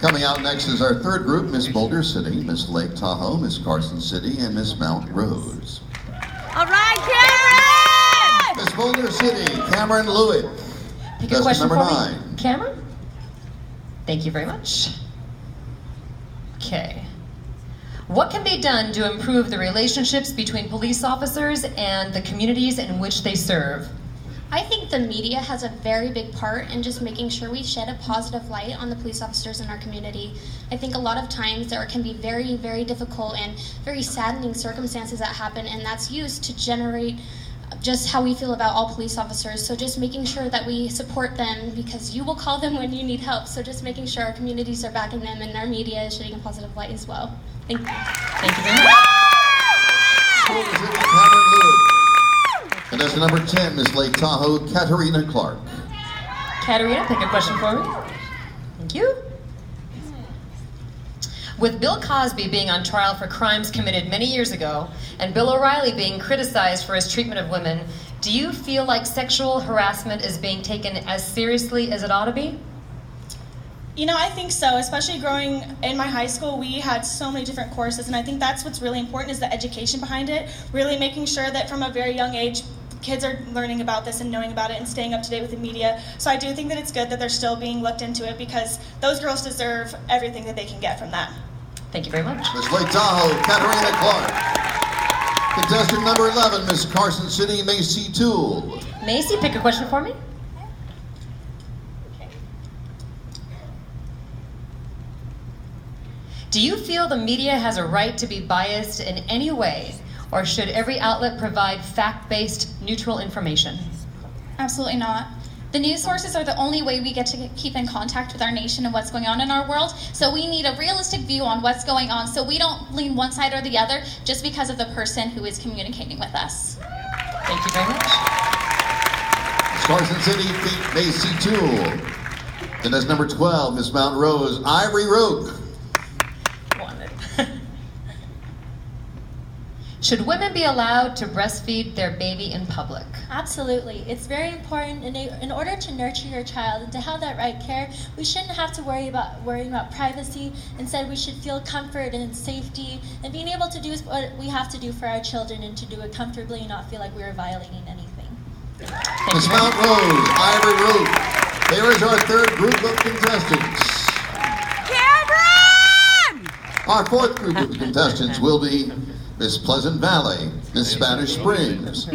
Coming out next is our third group, Miss Boulder City, Miss Lake Tahoe, Miss Carson City, and Miss Mount Rose. All right, Camryn! Miss Boulder City, Camryn Lewitt. Pick a question number for 9. me. Camryn? Thank you very much. Okay. What can be done to improve the relationships between police officers and the communities in which they serve? I think the media has a very big part in just making sure we shed a positive light on the police officers in our community. I think a lot of times there can be very, very difficult and very saddening circumstances that happen, and that's used to generate just how we feel about all police officers. So just making sure that we support them, because you will call them when you need help. So just making sure our communities are backing them and our media is shedding a positive light as well. Thank you. Thank you very much. Boulder City, Camryn Lewitt. Contestant number 10, Miss Lake Tahoe, Katarina Clark. Katarina, pick a question for me. Thank you. With Bill Cosby being on trial for crimes committed many years ago, and Bill O'Reilly being criticized for his treatment of women, do you feel like sexual harassment is being taken as seriously as it ought to be? You know, I think so, especially growing in my high school, we had so many different courses, and I think that's what's really important is the education behind it, really making sure that from a very young age, kids are learning about this and knowing about it and staying up to date with the media. So I do think that it's good that they're still being looked into it, because those girls deserve everything that they can get from that. Thank you very much. Miss Lake Tahoe, Katarina Clark. Contestant number 11, Miss Carson City, Macy Toole. Macy, pick a question for me. Do you feel the media has a right to be biased in any way, or should every outlet provide fact-based, neutral information? Absolutely not. The news sources are the only way we get to keep in contact with our nation and what's going on in our world, so we need a realistic view on what's going on so we don't lean one side or the other just because of the person who is communicating with us. Thank you very much. Miss Carson City, Macy Toole. Contestant number 12, Miss Mount Rose, Ivory Roque. Should women be allowed to breastfeed their baby in public? Absolutely. It's very important in order to nurture your child and to have that right care. We shouldn't have to worry about privacy. Instead, we should feel comfort and safety, and being able to do what we have to do for our children and to do it comfortably and not feel like we are violating anything. Miss Mount Rose, Ivory Roque. There is our third group of contestants. Camryn! Our fourth group of contestants will be Miss Pleasant Valley, Miss Spanish Springs,